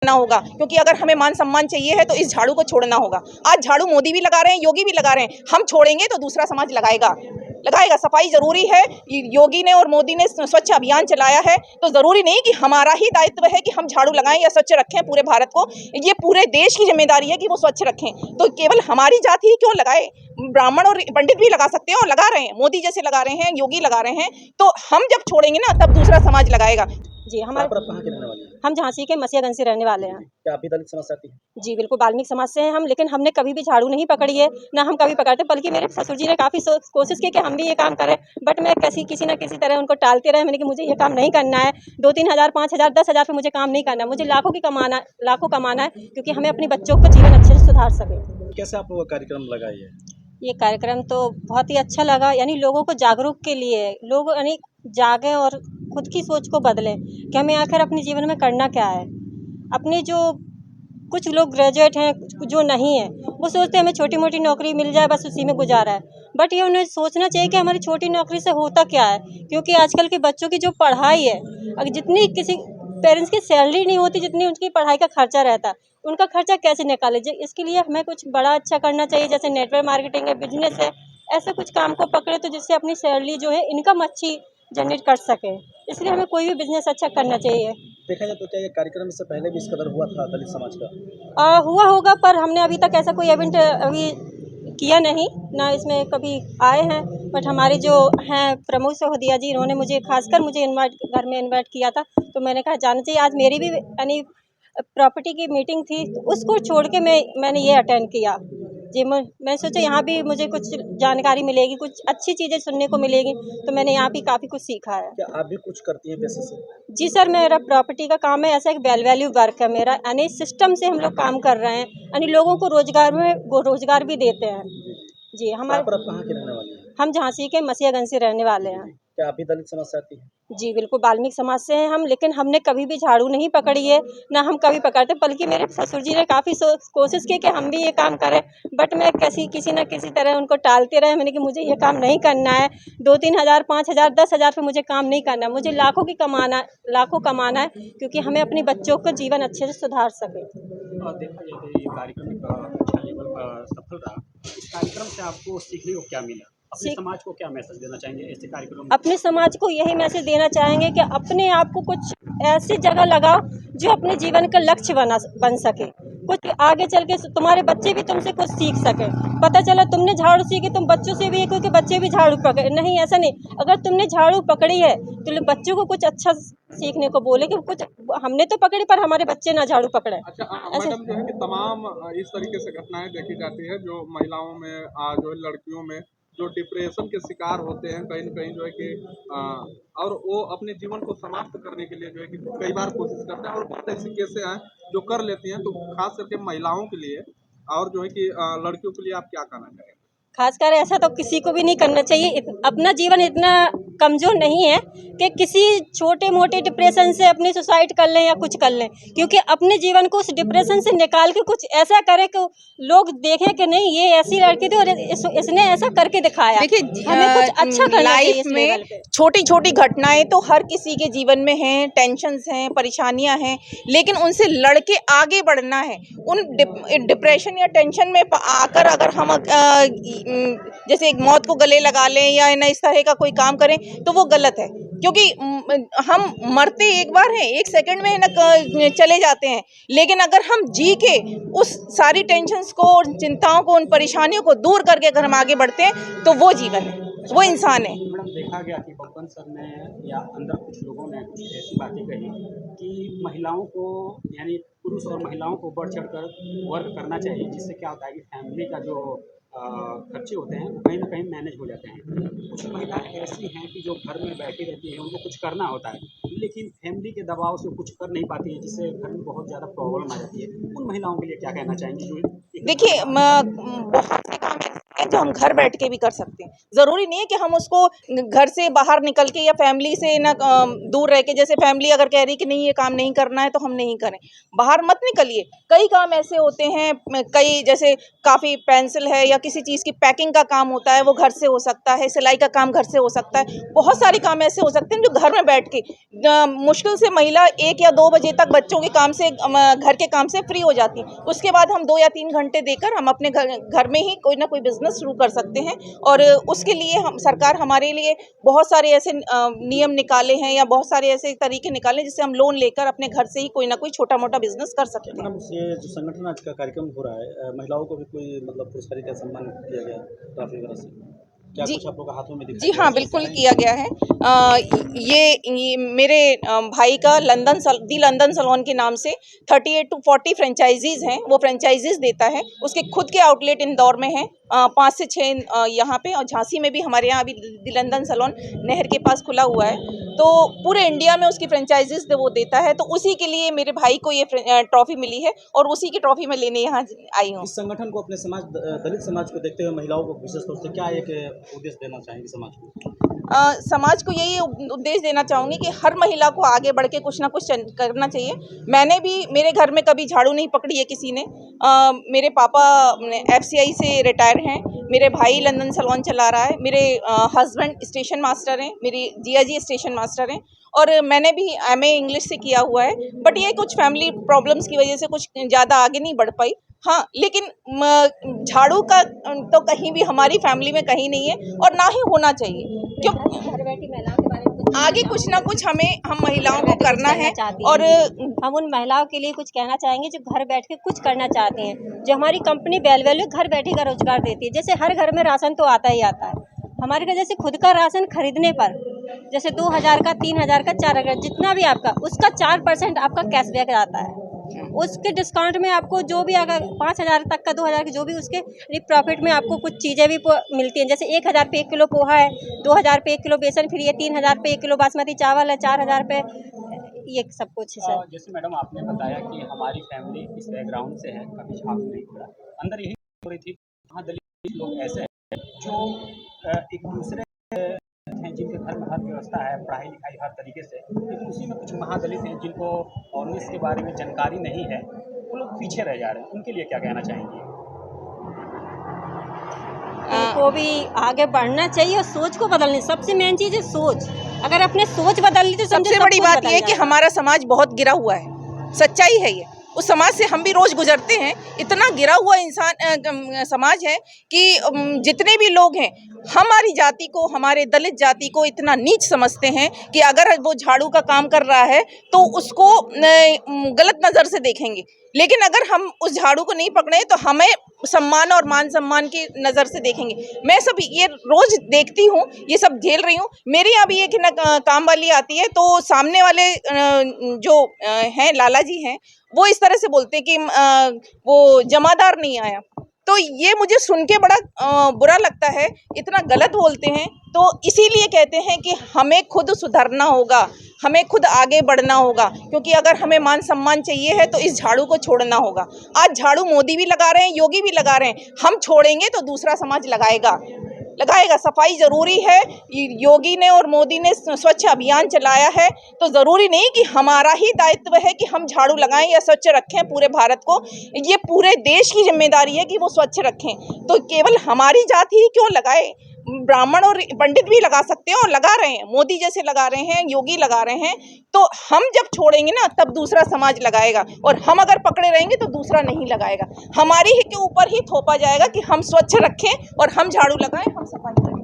ना होगा, क्योंकि अगर हमें मान सम्मान चाहिए है तो इस झाड़ू को छोड़ना होगा। आज झाड़ू मोदी भी लगा रहे हैं, योगी भी लगा रहे हैं, हम छोड़ेंगे तो दूसरा समाज लगाएगा। सफाई जरूरी है। योगी ने और मोदी ने स्वच्छ अभियान चलाया है, तो जरूरी नहीं कि हमारा ही दायित्व है कि हम झाड़ू लगाएं या स्वच्छ रखें पूरे भारत को। ये पूरे देश की जिम्मेदारी है कि वो स्वच्छ रखें। तो केवल हमारी जाति ही क्यों लगाए, ब्राह्मण और पंडित भी लगा सकते हैं और लगा रहे हैं, मोदी जैसे लगा रहे हैं, योगी लगा रहे हैं। तो हम जब छोड़ेंगे ना तब दूसरा समाज लगाएगा। जी, कहाँ के रहने वाले हैं? हम झांसी के मसीहगंज से रहने वाले हैं। क्या आप भी दलित समाज से आती हैं? जी बिल्कुल, वाल्मीकि समाज से हैं हम, लेकिन हमने कभी भी झाड़ू नहीं पकड़ी है, ना हम कभी पकड़ते, बल्कि मेरे ससुर जी ने काफ़ी कोशिश की कि हम भी ये काम करें, बट मैं किसी न किसी तरह उनको टालते रहे। मैंने कि मुझे ये काम नहीं करना है, 2-3 हज़ार, 5 हज़ार, 10 हज़ार पे मुझे काम नहीं करना है, मुझे लाखों कमाना है, क्योंकि हमें अपने बच्चों का जीवन अच्छे से सुधार सकें। कैसे आप वो कार्यक्रम लगाए है? ये कार्यक्रम तो बहुत ही अच्छा लगा, यानी लोगों को जागरूक के लिए, लोग यानी जागें और खुद की सोच को बदलें कि हमें आखिर अपने जीवन में करना क्या है। अपने जो कुछ लोग ग्रेजुएट हैं, जो नहीं है, वो सोचते हैं हमें छोटी मोटी नौकरी मिल जाए, बस उसी में गुजारा है। बट ये उन्हें सोचना चाहिए कि हमारी छोटी नौकरी से होता क्या है, क्योंकि आजकल के बच्चों की जो पढ़ाई है, अगर जितनी किसी पेरेंट्स की सैलरी नहीं होती, जितनी उनकी पढ़ाई का खर्चा रहता है, उनका खर्चा कैसे निकाले। इसके लिए हमें कुछ बड़ा अच्छा करना चाहिए, जैसे नेटवर्क मार्केटिंग है, बिजनेस है, ऐसे कुछ काम को पकड़े तो जिससे अपनी सैलरी जो है, इनकम अच्छी जनरेट कर सके। इसलिए हमें कोई भी बिजनेस अच्छा करना चाहिए। देखा जाए तो क्या ये कार्यक्रम इससे पहले भी इस कदर हुआ था दलित समाज का? हुआ होगा, पर हमने अभी तक ऐसा कोई इवेंट अभी किया नहीं, ना इसमें कभी आए हैं। बट हमारे जो हैं प्रमुख सहोदया जी, इन्होंने मुझे खासकर मुझे घर में इनवाइट किया था, तो मैंने कहा जाना चाहिए। आज मेरी भी यानी प्रॉपर्टी की मीटिंग थी, तो उसको छोड़ के मैंने ये अटेंड किया। जी, मैं सोचा यहाँ भी मुझे कुछ जानकारी मिलेगी, कुछ अच्छी चीज़ें सुनने को मिलेगी, तो मैंने यहाँ भी काफ़ी कुछ सीखा है। क्या आप भी कुछ करती हैं पैसे से? जी सर, मेरा प्रॉपर्टी का काम है, ऐसा एक वैल्यू वर्क है मेरा, यानी सिस्टम से हम लोग काम कर रहे हैं, यानी लोगों को रोजगार भी देते हैं। जी, आप कहाँ के रहने वाले हैं? हम झांसी के मसीहगंज से रहने वाले हैं। क्या आप भी दलित समाज से आती हैं? जी बिल्कुल, वाल्मीकि समाज से हैं हम, लेकिन हमने कभी भी झाड़ू नहीं पकड़ी है, ना हम कभी पकड़ते, बल्कि मेरे ससुर जी ने काफ़ी कोशिश की कि हम भी ये काम करें, बट मैं किसी न किसी तरह उनको टालते रहे। मैंने कि मुझे ये काम नहीं करना है, 2-3 हज़ार, 5 हज़ार, 10 हज़ार पे मुझे काम नहीं करना है, मुझे लाखों कमाना है, क्योंकि हमें अपने बच्चों का जीवन अच्छे से सुधार सकें। देखा जाए तो ये कार्यक्रम एक अच्छा लेवल का सफल रहा। इस कार्यक्रम से आपको सीखने को क्या मिला? अपने समाज को क्या मैसेज देना चाहेंगे ऐसे कार्यक्रम में? अपने समाज को यही मैसेज देना चाहेंगे कि अपने आप को कुछ ऐसी जगह लगाओ जो अपने जीवन का लक्ष्य बन सके, कुछ आगे चल के तुम्हारे बच्चे भी तुमसे कुछ सीख सके। पता चला तुमने झाड़ू सीखी, तुम बच्चों से भी क्योंकि बच्चे भी झाड़ू पकड़े, नहीं ऐसा नहीं। अगर तुमने झाड़ू पकड़ी है तो बच्चों को कुछ अच्छा सीखने को बोले कि कुछ हमने तो पकड़ी पर हमारे बच्चे ना झाड़ू पकड़े। अच्छा मैडम, जो है कि तमाम इस तरीके से घटनाएं देखी जाती है जो महिलाओं में जो है लड़कियों में जो डिप्रेशन के शिकार होते हैं, कहीं न कहीं जो है कि और वो अपने जीवन को समाप्त करने के लिए जो है कि कई बार कोशिश करते हैं, और बहुत ऐसी केसें हैं जो कर लेती हैं। तो खास करके महिलाओं के लिए और जो है कि लड़कियों के लिए आप क्या कहना चाहेंगे? खासकर ऐसा तो किसी को भी नहीं करना चाहिए। अपना जीवन इतना कमज़ोर नहीं है कि किसी छोटे-मोटे डिप्रेशन से अपनी सुसाइड कर लें या कुछ कर लें, क्योंकि अपने जीवन को उस डिप्रेशन से निकाल के कुछ ऐसा करें कि लोग देखें कि नहीं ये ऐसी लड़की थी और इसने ऐसा करके दिखाया। देखिए, हमें कुछ अच्छा करना चाहिए लाइफ इस लेवल में पे। छोटी छोटी घटनाएं तो हर किसी के जीवन में हैं, टेंशन्स हैं, परेशानियां हैं, लेकिन उनसे लड़के आगे बढ़ना है। उन डिप्रेशन या टेंशन में आकर अगर हम जैसे एक मौत को गले लगा लें या ना इस तरह का कोई काम करें तो वो गलत है, क्योंकि हम मरते एक बार हैं, एक सेकंड में ना चले जाते हैं। लेकिन अगर हम जी के उस सारी टेंशन्स को और चिंताओं को, उन परेशानियों को दूर करके अगर हम आगे बढ़ते हैं तो वो जीवन है, वो इंसान है। मैडम, देखा गया कि बब्बन सर ने या अंदर कुछ लोगों ने कुछ ऐसी बातें कही कि महिलाओं को यानी पुरुष और महिलाओं को बढ़ चढ़ कर वर्क करना चाहिए, जिससे क्या होता है कि फैमिली का जो खर्चे होते हैं वो कहीं ना कहीं मैनेज हो जाते हैं। कुछ महिलाएं ऐसी हैं कि जो घर में बैठी रहती हैं, उनको कुछ करना होता है, लेकिन फैमिली के दबाव से कुछ कर नहीं पाती हैं, जिससे घर में बहुत ज़्यादा प्रॉब्लम आ जाती है। उन महिलाओं के लिए क्या कहना चाहेंगी जो देखिए, बहुत से काम जो हम घर बैठ के भी कर सकते हैं। ज़रूरी नहीं है कि हम उसको घर से बाहर निकल के या फैमिली से ना दूर रह के, जैसे फैमिली अगर कह रही कि नहीं ये काम नहीं करना है तो हम नहीं करें, बाहर मत निकलिए। कई काम ऐसे होते हैं, कई जैसे काफ़ी पेंसिल है या किसी चीज़ की पैकिंग का काम होता है वो घर से हो सकता है, सिलाई का काम घर से हो सकता है, बहुत सारे काम ऐसे हो सकते हैं जो घर में बैठ के मुश्किल से महिला 1 या 2 बजे तक बच्चों के काम से घर के काम से फ्री हो जाती है। उसके बाद हम 2 या 3 घंटे देकर हम अपने घर में ही कोई ना कोई बिजनेस शुरू कर सकते हैं। और उसके लिए हम सरकार हमारे लिए बहुत सारे ऐसे नियम निकाले हैं या बहुत सारे ऐसे तरीके निकाले जिससे हम लोन लेकर अपने घर से ही कोई ना कोई छोटा मोटा बिजनेस कर सकते हैं। मैडम, ये जो संगठन आज का कार्यक्रम हो रहा है, महिलाओं को भी कोई मतलब पुरस्कार का सम्मान किया गया ट्रॉफी वगैरह से, क्या जी, कुछ आप लोगों के हाथों में दिखाई जी हाँ, बिल्कुल किया गया है। ये मेरे भाई का दी लंदन सलोन के नाम से 38 to 40 फ्रेंचाइजीज़ हैं, वो फ्रेंचाइजीज़ देता है। उसके खुद के आउटलेट इंदौर में हैं, 5 से 6 यहाँ पे, और झांसी में भी हमारे यहाँ अभी दी लंदन सलोन नहर के पास खुला हुआ है। तो पूरे इंडिया में उसकी फ्रेंचाइजीज़ वो देता है। तो उसी के लिए मेरे भाई को ये ट्रॉफी मिली है और उसी की ट्रॉफी मैं लेने यहाँ आई हूँ। इस संगठन को अपने समाज, दलित समाज को देखते हुए महिलाओं को विशेष तौर से क्या एक उद्देश्य देना चाहेंगे समाज को? समाज को यही उद्देश्य देना चाहूँगी कि हर महिला को आगे बढ़ के कुछ ना कुछ करना चाहिए। मैंने भी, मेरे घर में कभी झाड़ू नहीं पकड़ी है किसी ने। मेरे पापा FCI से रिटायर हैं, मेरे भाई लंदन सलोन चला रहा है, मेरे हस्बैंड स्टेशन मास्टर हैं, मेरी जिया जी स्टेशन मास्टर हैं, और मैंने भी MA इंग्लिश से किया हुआ है। बट ये कुछ फैमिली प्रॉब्लम्स की वजह से कुछ ज़्यादा आगे नहीं बढ़ पाई। हाँ, लेकिन झाड़ू का तो कहीं भी हमारी फैमिली में कहीं नहीं है और ना ही होना चाहिए, क्यों घर बैठी महिलाओं के बारे में आगे कुछ ना कुछ हम महिलाओं को करना है। और हम उन महिलाओं के लिए कुछ कहना चाहेंगे जो घर बैठ के कुछ करना चाहते हैं। जो हमारी कंपनी बेल वैल्यू घर बैठे का रोजगार देती है। जैसे हर घर में राशन तो आता ही आता है, हमारे घर जैसे खुद का राशन खरीदने पर जैसे 2000 का, 3000 का, 4000 जितना भी आपका, उसका 4% आपका कैशबैक आता है। उसके डिस्काउंट में आपको जो भी अगर 5000 तक का, 2000 की जो भी उसके प्रॉफिट में आपको कुछ चीज़ें भी मिलती हैं। जैसे 1000 पे 1 किलो पोहा है, 2000 पे 1 किलो बेसन फ्री है, 3000 पे 1 किलो बासमती चावल है, 4000 पे ये सब कुछ है सर। जैसे मैडम आपने बताया कि हमारी फैमिली इस बैकग्राउंड से है, कभी झाड़ू नहीं पड़ा, अंदर यही हो रही थी वहाँ दलित लोग ऐसे हैं जो एक दूसरे हैं जिनके घर में हर व्यवस्था है, पढ़ाई लिखाई हर तरीके से, लेकिन उसी में कुछ महादलित हैं जिनको और इसके बारे में जानकारी नहीं है, वो लोग पीछे रह जा रहे हैं। उनके लिए क्या कहना चाहेंगे? उनको भी आगे बढ़ना चाहिए और सोच को बदलनी। सबसे मेन चीज़ है सोच। अगर अपने सोच बदल ली तो सबसे बड़ी बात यह है कि हमारा समाज बहुत गिरा हुआ है, सच्चाई है ये। उस समाज से हम भी रोज गुजरते हैं। इतना गिरा हुआ समाज है कि जितने भी लोग हैं हमारी जाति को, हमारे दलित जाति को इतना नीच समझते हैं कि अगर वो झाड़ू का काम कर रहा है तो उसको गलत नज़र से देखेंगे। लेकिन अगर हम उस झाड़ू को नहीं पकड़े तो हमें सम्मान और मान सम्मान की नज़र से देखेंगे। मैं सब ये रोज देखती हूँ, ये सब झेल रही हूँ। मेरे यहाँ भी एक काम वाली आती है तो सामने वाले जो हैं लाला जी हैं, वो इस तरह से बोलते हैं कि वो जमादार नहीं आया। तो ये मुझे सुन के बड़ा बुरा लगता है, इतना गलत बोलते हैं। तो इसीलिए कहते हैं कि हमें खुद सुधरना होगा, हमें खुद आगे बढ़ना होगा, क्योंकि अगर हमें मान सम्मान चाहिए है तो इस झाड़ू को छोड़ना होगा। आज झाड़ू मोदी भी लगा रहे हैं, योगी भी लगा रहे हैं, हम छोड़ेंगे तो दूसरा समाज लगाएगा। सफाई ज़रूरी है। योगी ने और मोदी ने स्वच्छ अभियान चलाया है, तो ज़रूरी नहीं कि हमारा ही दायित्व है कि हम झाड़ू लगाएं या स्वच्छ रखें पूरे भारत को। ये पूरे देश की जिम्मेदारी है कि वो स्वच्छ रखें। तो केवल हमारी जाति ही क्यों लगाए, ब्राह्मण और पंडित भी लगा सकते हैं और लगा रहे हैं, मोदी जैसे लगा रहे हैं, योगी लगा रहे हैं। तो हम जब छोड़ेंगे ना तब दूसरा समाज लगाएगा, और हम अगर पकड़े रहेंगे तो दूसरा नहीं लगाएगा। हमारी ही के ऊपर ही थोपा जाएगा कि हम स्वच्छ रखें और हम झाड़ू लगाएं, हम सफाई करें।